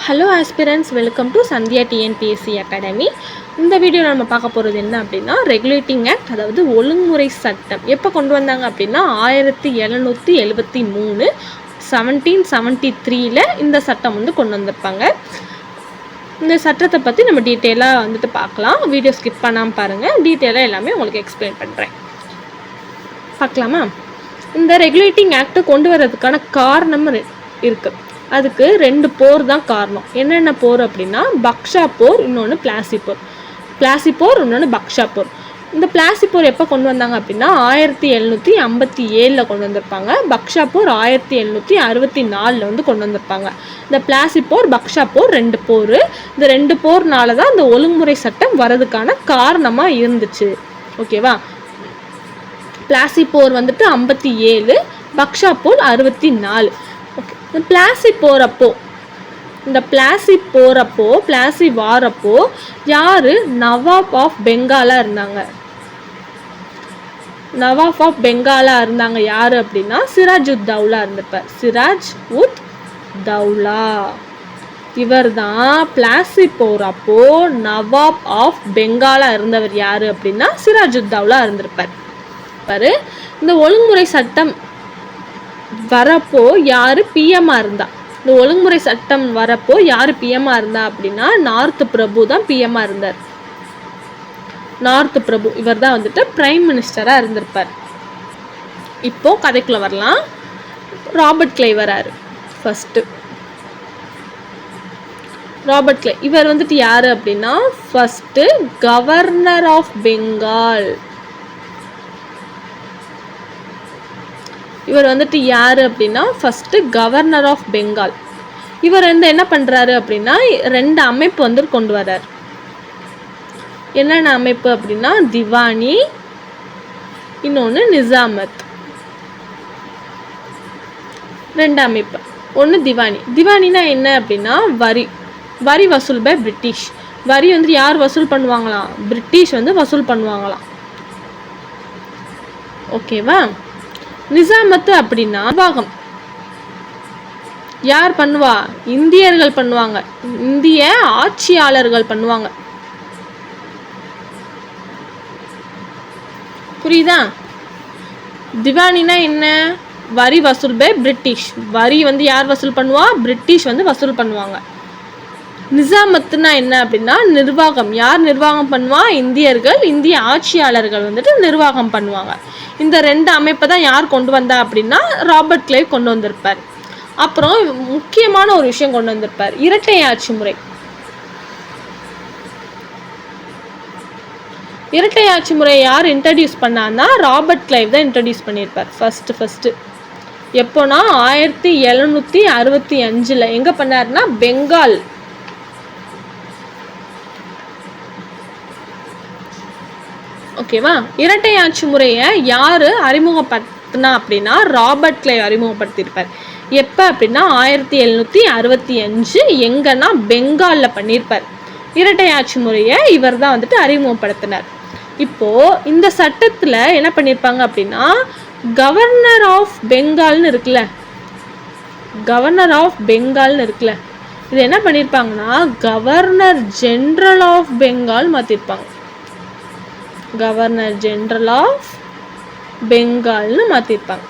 Hello aspirants, welcome to Sandhya TNPSC academy. இந்த வீடியோவில் நம்ம பார்க்க போகிறது என்ன அப்படின்னா, ரெகுலேட்டிங் ஆக்ட், அதாவது ஒழுங்குமுறை சட்டம் எப்போ கொண்டு வந்தாங்க அப்படின்னா 1773 1773 இந்த சட்டம் கொண்டு வந்திருப்பாங்க. இந்த சட்டத்தை பற்றி நம்ம டீட்டெயிலாக பார்க்கலாம். வீடியோ ஸ்கிப் பண்ணாமல் பாருங்கள், டீட்டெயிலாக எல்லாமே உங்களுக்கு எக்ஸ்பிளைன் பண்ணுறேன். பார்க்கலாமா? இந்த ரெகுலேட்டிங் ஆக்டை கொண்டு வர்றதுக்கான காரணம் இருக்குது. அதுக்கு 2 போர் தான் காரணம். என்னென்ன போர் அப்படின்னா, பக்ஷா போர், இன்னொன்று பிளாசி போர், இன்னொன்று பக்ஷா போர். இந்த பிளாசி போர் எப்போ கொண்டு வந்தாங்க அப்படின்னா 1757 கொண்டு வந்திருப்பாங்க. பக்ஷா போர் 1764 கொண்டு வந்திருப்பாங்க. இந்த பிளாசி போர், பக்ஷா போர் 2 போர். இந்த 2 போர்னால தான் இந்த ஒழுங்குமுறை சட்டம் வரதுக்கான காரணமாக இருந்துச்சு. ஓகேவா? பிளாசி போர் 57, பக்ஷா போர் 64. ஓகே, இந்த பிளாசி வாரப்போ யாரு நவாப் ஆஃப் பெங்காலா இருந்தாங்க? யாரு அப்படின்னா சிராஜ் உத் தௌலா இருந்திருப்பார். சிராஜ் உத் தௌலா இவர் தான் பிளாசி போறப்போ நவாப் ஆஃப் பெங்காலா இருந்தவர். யாரு அப்படின்னா சிராஜ் உத் தௌலா இருந்திருப்பார். இந்த ஒழுங்குமுறை சட்டம் வரப்போ யாரு பிஎம்மா இருந்தா? இந்த ஒழுங்குமுறை சட்டம் வரப்போ யாரு பிஎம்மா இருந்தா அப்படின்னா நார்த் பிரபு தான் பிஎம்மா இருந்தார். நார்த் பிரபு இவர் தான் பிரைம் மினிஸ்டரா இருந்திருப்பார். இப்போ கதைக்குள்ள வரலாம். ராபர்ட் கிளைவ் வராரு. ஃபர்ஸ்ட் ராபர்ட் கிளைவ் இவர் யாரு அப்படின்னா ஃபர்ஸ்ட் கவர்னர் ஆஃப் பெங்கால். இவர் யாரு அப்படின்னா ஃபர்ஸ்ட் கவர்னர் ஆஃப் பெங்கால். இவர் என்ன பண்றாரு அப்படின்னா 2 அமைப்பு கொண்டு வர்றார். என்னென்ன அமைப்பு அப்படின்னா திவானி, இன்னொன்று நிசாமத். 2 அமைப்பு. ஒன்று திவானி. திவானினா என்ன அப்படின்னா வரி வசூல் பை பிரிட்டிஷ். வரி யார் வசூல் பண்ணுவாங்களாம்? பிரிட்டிஷ் வசூல் பண்ணுவாங்களாம். ஓகேவா? நிசாமத்து அப்படின்னா நிர்வாகம். யார் பண்ணுவா? இந்தியர்கள் பண்ணுவாங்க. இந்திய ஆட்சியாளர்கள் பண்ணுவாங்க. புரியுதா? திவானினா என்ன? வரி வசூல் பை பிரிட்டிஷ். வரி யார் வசூல் பண்ணுவா? பிரிட்டிஷ் வசூல் பண்ணுவாங்க. நிசாமத்துனா என்ன அப்படின்னா நிர்வாகம். யார் நிர்வாகம் பண்ணுவா? இந்தியர்கள். இந்திய ஆட்சியாளர்கள் நிர்வாகம் பண்ணுவாங்க. இந்த 2 அமைப்பை தான் யார் கொண்டு வந்தா அப்படின்னா ராபர்ட் கிளைவ் கொண்டு வந்திருப்பார். அப்புறம் முக்கியமான ஒரு விஷயம் கொண்டு வந்திருப்பார், இரட்டை ஆட்சி முறை. இரட்டை ஆட்சி முறையை யார் இன்ட்ரடியூஸ் பண்ணான்னா ராபர்ட் கிளைவ் தான் இன்ட்ரடியூஸ் பண்ணியிருப்பார். ஃபர்ஸ்ட் எப்போனா 1765 எங்க பண்ணாருன்னா பெங்கால். ஓகேவா? இரட்டை ஆட்சி முறையை யாரு அறிமுகப்படுத்தினா அப்படின்னா ராபர்ட் கிளைவ் அறிமுகப்படுத்தியிருப்பார். எப்போ அப்படின்னா 1765 எங்கன்னா பெங்காலில் பண்ணியிருப்பார். இரட்டை ஆட்சி முறையை இவர் தான் அறிமுகப்படுத்தினார். இப்போ இந்த சட்டத்தில் என்ன பண்ணியிருப்பாங்க அப்படின்னா கவர்னர் ஆஃப் பெங்கால்னு இருக்குல்ல, இது என்ன பண்ணியிருப்பாங்கன்னா கவர்னர் ஜெனரல் ஆஃப் பெங்கால் மாற்றிருப்பாங்க. கவர்னர் ஜெனரல் ஆஃப் பெங்கால்னு மாற்றிருப்பாங்க.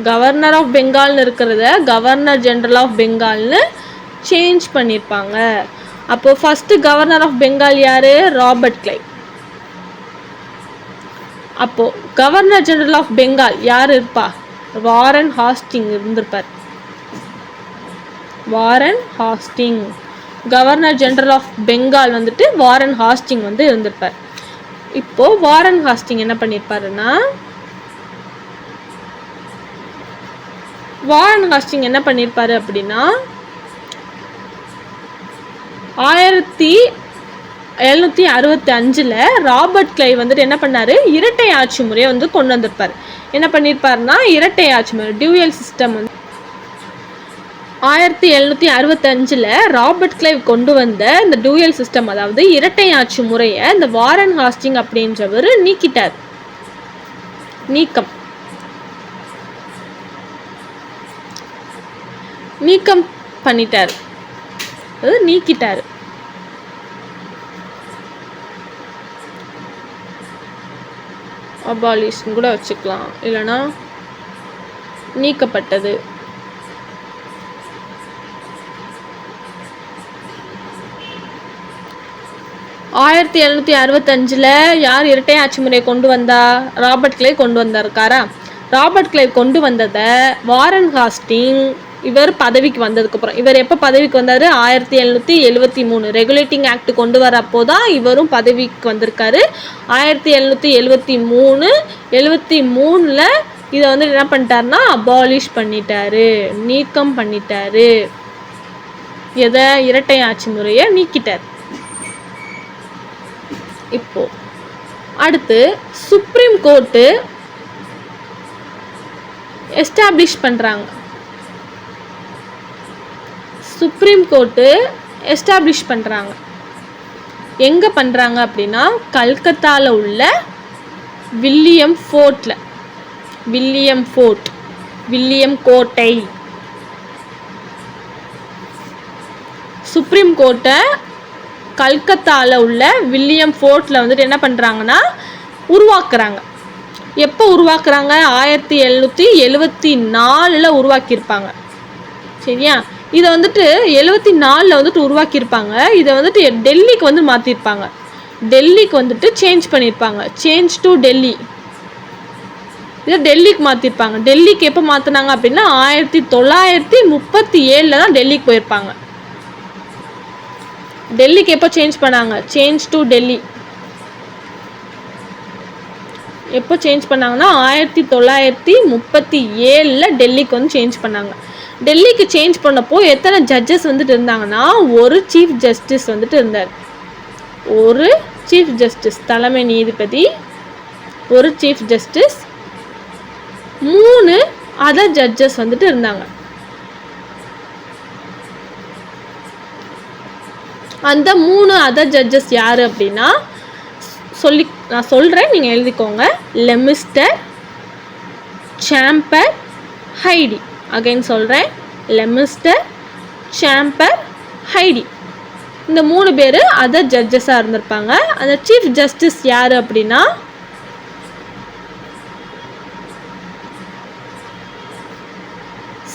கவர்னர் ஆஃப் பெங்கால்னு இருக்கிறத கவர்னர் ஜெனரல் ஆஃப் பெங்கால்னு சேஞ்ச் பண்ணியிருப்பாங்க. அப்போ ஃபர்ஸ்ட் கவர்னர் ஆஃப் பெங்கால் யாரு? Robert Clive. அப்போ கவர்னர் ஜெனரல் ஆஃப் பெங்கால் யார் இருப்பா? வாரன் ஹாஸ்டிங் இருந்திருப்பார். Warren Hasting governor general of Bengal Warren Hasting இருந்திருப்பார். இப்போ வாரன் ஹாஸ்டிங் என்ன பண்ணியிருப்பாருன்னா அப்படின்னா 1765 ராபர்ட் கிளைவ் என்ன பண்ணாரு? இரட்டை ஆட்சி முறையை கொண்டு வந்திருப்பார். என்ன பண்ணியிருப்பாருன்னா இரட்டை ஆட்சி முறை, டியூயல் சிஸ்டம் 1765 ராபர்ட் கிளைவ் கொண்டு வந்த இந்த டூயல் சிஸ்டம், அதாவது இரட்டை ஆட்சி முறையை இந்த வாரன் ஹாஸ்டிங் அப்படின்றவர் நீக்கிட்டார். நீக்கம் பண்ணிட்டார், அது நீக்கிட்டார். அபாலிஷன் கூட வச்சுக்கலாம், இல்லைன்னா நீக்கப்பட்டது. ஆயிரத்தி 1765 யார் இரட்டை ஆட்சி முறையை கொண்டு வந்தா? ராபர்ட் கிளைவ் கொண்டு வந்திருக்காரா? ராபர்ட் கிளைவ் கொண்டு வந்ததை வாரன் ஹாஸ்டிங் இவர் பதவிக்கு வந்ததுக்கப்புறம், இவர் எப்போ பதவிக்கு வந்தார்? 1773 ரெகுலேட்டிங் ஆக்ட் கொண்டு வரப்போ தான் இவரும் பதவிக்கு வந்திருக்காரு. 1773 இதை வந்து என்ன பண்ணிட்டாருன்னா அபாலிஷ் பண்ணிட்டாரு, நீக்கம் பண்ணிட்டாரு. எதை? இரட்டை ஆட்சி முறையை நீக்கிட்டார். இப்போ அடுத்து சுப்ரீம் கோர்ட்டு எஸ்டாப்ளிஷ் பண்றாங்க. சுப்ரீம் கோர்ட்டு எஸ்டாப்ளிஷ் பண்றாங்க. எங்க பண்றாங்க அப்படின்னா கல்கத்தால உள்ள வில்லியம் கோட்டை. சுப்ரீம் கோர்ட்டை கல்கத்தாவில் உள்ள வில்லியம் ஃபோர்ட்டில் வந்துட்டு என்ன பண்ணுறாங்கன்னா உருவாக்குறாங்க. எப்போ உருவாக்குறாங்க? 1774 உருவாக்கியிருப்பாங்க. சரியா? இதை வந்துட்டு 74 வந்துட்டு உருவாக்கியிருப்பாங்க. இதை வந்துட்டு டெல்லிக்கு வந்து மாற்றிருப்பாங்க. டெல்லிக்கு வந்துட்டு சேஞ்ச் பண்ணியிருப்பாங்க. Change to Delhi. இதை டெல்லிக்கு மாற்றிருப்பாங்க. டெல்லிக்கு எப்போ மாற்றினாங்க அப்படின்னா 1937 தான் டெல்லிக்கு போயிருப்பாங்க. டெல்லிக்கு எப்போ சேஞ்ச் பண்ணாங்க? சேஞ்ச் டு டெல்லி எப்போ சேஞ்ச் பண்ணாங்கன்னா 1937 டெல்லிக்கு வந்து சேஞ்ச் பண்ணாங்க. டெல்லிக்கு சேஞ்ச் பண்ணப்போ எத்தனை ஜட்ஜஸ் வந்துட்டு இருந்தாங்கன்னா ஒரு சீஃப் ஜஸ்டிஸ் வந்துட்டு இருந்தார். ஒரு சீஃப் ஜஸ்டிஸ், தலைமை நீதிபதி, ஒரு சீஃப் ஜஸ்டிஸ், 3 அதர் ஜட்ஜஸ் வந்துட்டு இருந்தாங்க. அந்த 3 அதர் ஜட்ஜஸ் யார் அப்படின்னா நான் சொல்கிறேன், நீங்கள் எழுதிக்கோங்க. லெமிஸ்டர், சாம்பர், ஹைடி. அகைன் சொல்கிறேன், லெமிஸ்டர், சாம்பர், ஹைடி. இந்த 3 பேர் அதர் ஜட்ஜஸாக இருந்திருப்பாங்க. அந்த சீஃப் ஜஸ்டிஸ் யார் அப்படின்னா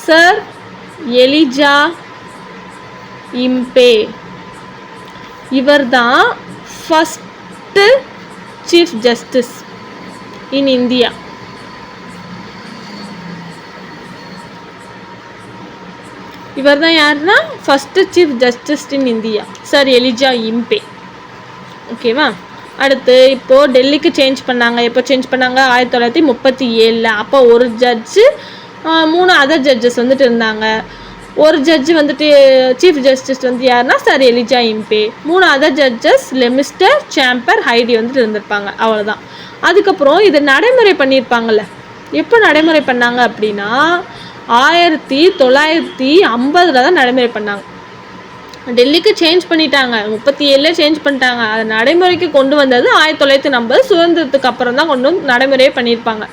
சர் எலிஜா இம்பே. இவர் தான் first chief justice in India. இவர் தான் யாருன்னா first chief justice in India, sir Elijah Impey. ஓகேவா? அடுத்து இப்போது டெல்லிக்கு சேஞ்ச் பண்ணாங்க. எப்போ சேஞ்ச் பண்ணாங்க? 1937. அப்போ ஒரு ஜட்ஜு, 3 அதர் ஜட்ஜஸ் வந்துட்டு இருந்தாங்க. ஒரு ஜட்ஜு வந்துட்டு சீஃப் ஜஸ்டிஸ் வந்து யாருன்னா sir Elijah இம்பே. 3 other judges லெமிஸ்டர், sambar, ஹைடி வந்துட்டு இருந்திருப்பாங்க. அவ்வளோதான். அதுக்கப்புறம் இதை நடைமுறை பண்ணியிருப்பாங்கல்ல. எப்போ நடைமுறை பண்ணாங்க அப்படின்னா 1950 தான் நடைமுறை பண்ணாங்க. டெல்லிக்கு சேஞ்ச் பண்ணிட்டாங்க, 37 சேஞ்ச் பண்ணிட்டாங்க. அதை நடைமுறைக்கு கொண்டு வந்தது 1950 சுதந்திரத்துக்கு அப்புறம் தான் கொண்டு வந்து நடைமுறையே பண்ணியிருப்பாங்க.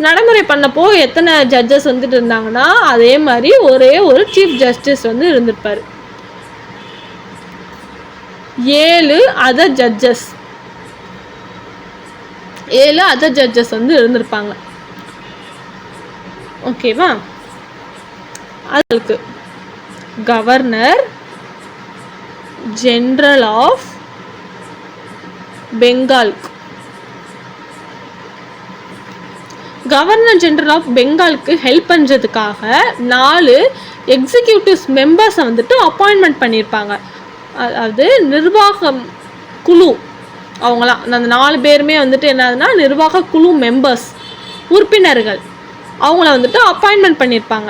நடைமுறை பண்ணப்போ எத்தனை ஜட்ஜஸ் வந்துட்டு இருந்தாங்கன்னா அதே மாதிரி ஒரே ஒரு சீஃப் ஜஸ்டிஸ் வந்து இருந்திருப்பார். 7 அதர் ஜட்ஜஸ் வந்து இருந்திருப்பாங்க. ஓகேவா? அதுக்கு கவர்னர் ஜெனரல் ஆஃப் பெங்காலுக்கு, கவர்னர் ஜெனரல் ஆஃப் பெங்காலுக்கு ஹெல்ப் பண்ணுறதுக்காக 4 எக்ஸிக்யூட்டிவ்ஸ் மெம்பர்ஸை வந்துட்டு அப்பாயின்மெண்ட் பண்ணியிருப்பாங்க. அதாவது நிர்வாக குழு, அவங்களாம் அந்த 4 பேருமே வந்துட்டு என்னதுன்னா நிர்வாக குழு மெம்பர்ஸ், உறுப்பினர்கள், அவங்கள வந்துட்டு அப்பாயின்மெண்ட் பண்ணியிருப்பாங்க.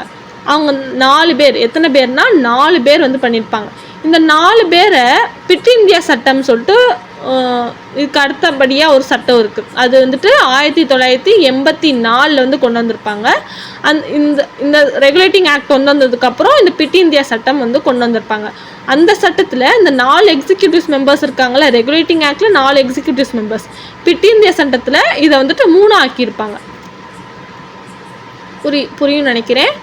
அவங்க 4 பேர், எத்தனை பேர்னா 4 பேர் வந்து பண்ணியிருப்பாங்க. இந்த 4 பேரை பிட் இந்தியா சட்டம் சொல்லிட்டு இதுக்கு அடுத்தபடியாக ஒரு சட்டம் இருக்குது. அது வந்துட்டு 1984 வந்து கொண்டு வந்திருப்பாங்க. இந்த ரெகுலேட்டிங் ஆக்ட் கொண்டு வந்ததுக்கப்புறம் இந்த பிட் இந்தியா சட்டம் வந்து கொண்டு வந்திருப்பாங்க. அந்த சட்டத்தில் இந்த 4 எக்ஸிக்யூட்டிவ்ஸ் மெம்பர்ஸ் இருக்காங்களே, ரெகுலேட்டிங் ஆக்டில் 4 எக்ஸிக்யூட்டிவ்ஸ் மெம்பர்ஸ், பிட் இந்தியா சட்டத்தில் இதை வந்துட்டு 3 ஆக்கியிருப்பாங்க. புரியும் நினைக்கிறேன்.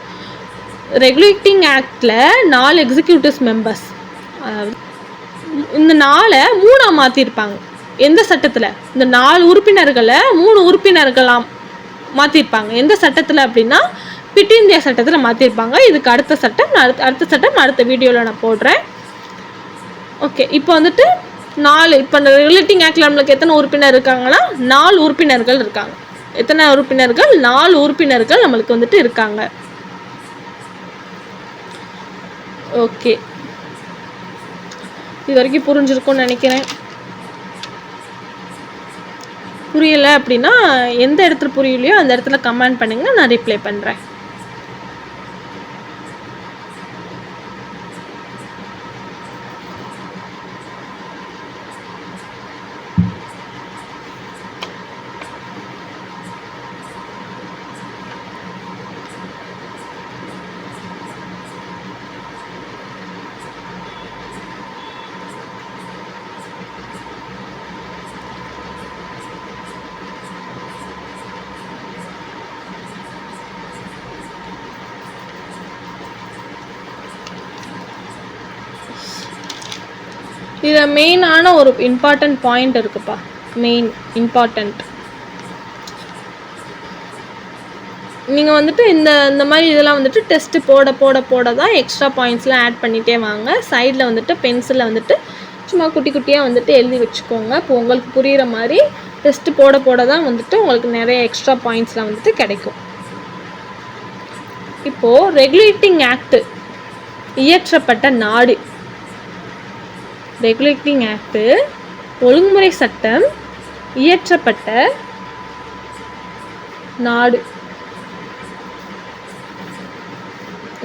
ரெகுலேட்டிங் ஆக்டில் 4 எக்ஸிக்யூட்டிவ் மெம்பர்ஸ், இந்த 4 3 மாற்றிருப்பாங்க. எந்த சட்டத்தில்? இந்த 4 உறுப்பினர்களை 3 உறுப்பினர்களாம் மாற்றிருப்பாங்க. எந்த சட்டத்தில் அப்படின்னா பிட் இந்தியா சட்டத்தில் மாற்றிருப்பாங்க. இதுக்கு அடுத்த சட்டம் அடுத்த வீடியோவில் நான் போடுறேன். ஓகே, இப்போ வந்துட்டு 4, இப்போ இந்த ரெகுலேட்டிங் ஆக்டில் நம்மளுக்கு எத்தனை உறுப்பினர் இருக்காங்கன்னா 4 உறுப்பினர்கள் இருக்காங்க. எத்தனை உறுப்பினர்கள்? 4 உறுப்பினர்கள் நம்மளுக்கு வந்துட்டு இருக்காங்க. ஓகே, இது வரைக்கும் புரிஞ்சிருக்கும்னு நினைக்கிறேன். புரியலை அப்படின்னா எந்த இடத்துல புரியலையோ அந்த இடத்துல கமெண்ட் பண்ணுங்கள், நான் ரிப்ளை பண்ணுறேன். இதில் மெயினான ஒரு இம்பார்ட்டண்ட் பாயிண்ட் இருக்குப்பா. மெயின் இம்பார்ட்டண்ட், நீங்கள் வந்துட்டு இந்த மாதிரி இதெல்லாம் வந்துட்டு டெஸ்ட்டு போட தான் எக்ஸ்ட்ரா பாயிண்ட்ஸ்லாம் ஆட் பண்ணிகிட்டே வாங்க. சைடில் வந்துட்டு பென்சிலில் வந்துட்டு சும்மா குட்டி குட்டியாக வந்துட்டு எழுதி வச்சுக்கோங்க. இப்போ உங்களுக்கு புரிகிற மாதிரி டெஸ்ட்டு போட தான் வந்துட்டு உங்களுக்கு நிறைய எக்ஸ்ட்ரா பாயிண்ட்ஸ்லாம் வந்துட்டு கிடைக்கும். இப்போது ரெகுலேட்டிங் ஆக்ட் இயற்றப்பட்ட நாடு, ரெகுலேட்டிங் ஆக்ட் ஒழுங்குமுறை சட்டம் இயற்றப்பட்ட நாடு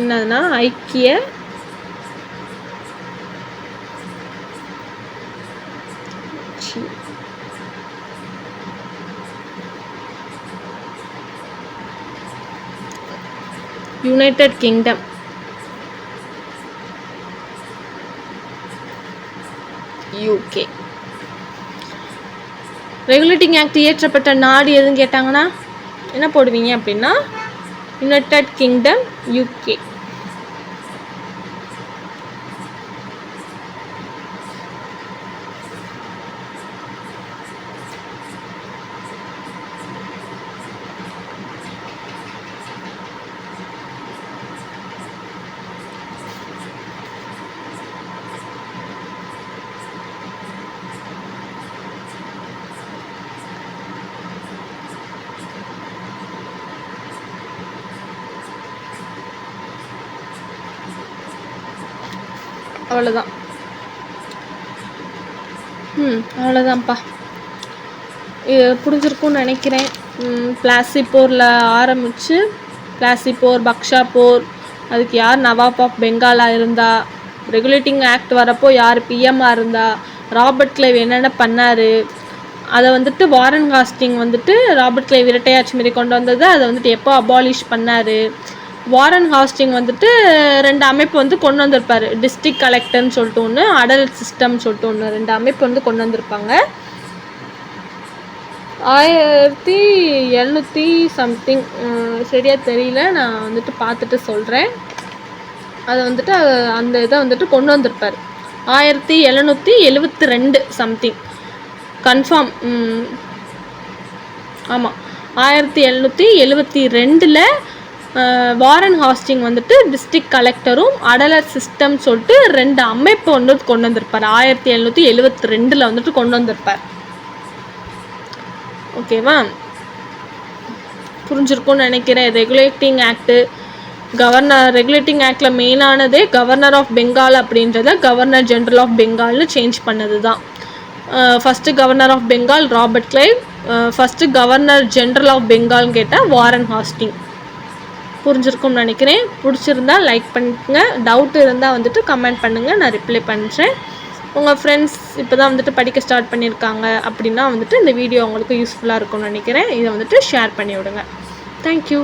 என்னதுன்னா ஐக்கிய United kingdom. UK. Regulating act இயற்றப்பட்ட நாடு எதுன்னு கேட்டாங்கன்னா என்ன போடுவீங்க அப்படின்னா யுனைடெட் கிங்டம், யூகே. அவ்வளோதான். அவ்வளோதான்ப்பா. இது புரிஞ்சிருக்கும்னு நினைக்கிறேன். பிளாசி போரில் ஆரம்பித்து பிளாசி போர், பக்ஷா போர், அதுக்கு யார் நவாப் ஆஃப் பெங்காலாக இருந்தா, ரெகுலேட்டிங் ஆக்ட் வரப்போ யார் பிஎம்மாக இருந்தா, ராபர்ட் கிளைவ் என்னென்ன பண்ணார், அதை வந்துட்டு வாரன் ஹாஸ்டிங் வந்துட்டு ராபர்ட் கிளைவ் இரட்டையாட்சி மாரி கொண்டு வந்தது, அதை வந்துட்டு எப்போ அபாலிஷ் பண்ணார். வாரன் ஹாஸ்டிங் வந்துட்டு 2 அமைப்பு வந்து கொண்டு வந்திருப்பார். டிஸ்ட்ரிக்ட் கலெக்டர்னு சொல்லிட்டு ஒன்று, அடல்ட் சிஸ்டம்னு சொல்லிட்டு ஒன்று, 2 அமைப்பு வந்து கொண்டு வந்திருப்பாங்க. 1700 சம்திங் சரியாக தெரியல, நான் வந்துட்டு பார்த்துட்டு சொல்கிறேன். அதை வந்துட்டு அந்த இதை வந்துட்டு கொண்டு வந்திருப்பார். 1772 சம்திங் கன்ஃபார்ம். ஆமாம், 1772 வாரன் ஹாஸ்டிங் வந்துட்டு டிஸ்ட்ரிக்ட் கலெக்டரும் அடலர் சிஸ்டம் சொல்லிட்டு 2 அமைப்பு வந்து கொண்டு வந்திருப்பார். 1772 வந்துட்டு கொண்டு வந்திருப்பார். ஓகேவா? புரிஞ்சிருக்கும்னு நினைக்கிறேன். ரெகுலேட்டிங் ஆக்டு ரெகுலேட்டிங் ஆக்டில் மெயினானதே கவர்னர் ஆஃப் பெங்கால் அப்படின்றத கவர்னர் ஜென்ரல் ஆஃப் பெங்கால்னு சேஞ்ச் பண்ணது தான். First governor of Bengal Robert Clive, first governor general of பெங்கால்னு கேட்டால் வாரன் ஹாஸ்டிங். புரிஞ்சிருக்கும்னு நினைக்கிறேன். பிடிச்சிருந்தா லைக் பண்ணுங்க, டவுட் இருந்தால் வந்துட்டு கமெண்ட் பண்ணுங்கள், நான் ரிப்ளை பண்ணுறேன். உங்கள் ஃப்ரெண்ட்ஸ் இப்போ தான் வந்துட்டு படிக்க ஸ்டார்ட் பண்ணியிருக்காங்க அப்படின்னா வந்துட்டு இந்த வீடியோ உங்களுக்கு யூஸ்ஃபுல்லாக இருக்கும்னு நினைக்கிறேன். இதை வந்துட்டு ஷேர் பண்ணி விடுங்க. தேங்க்யூ.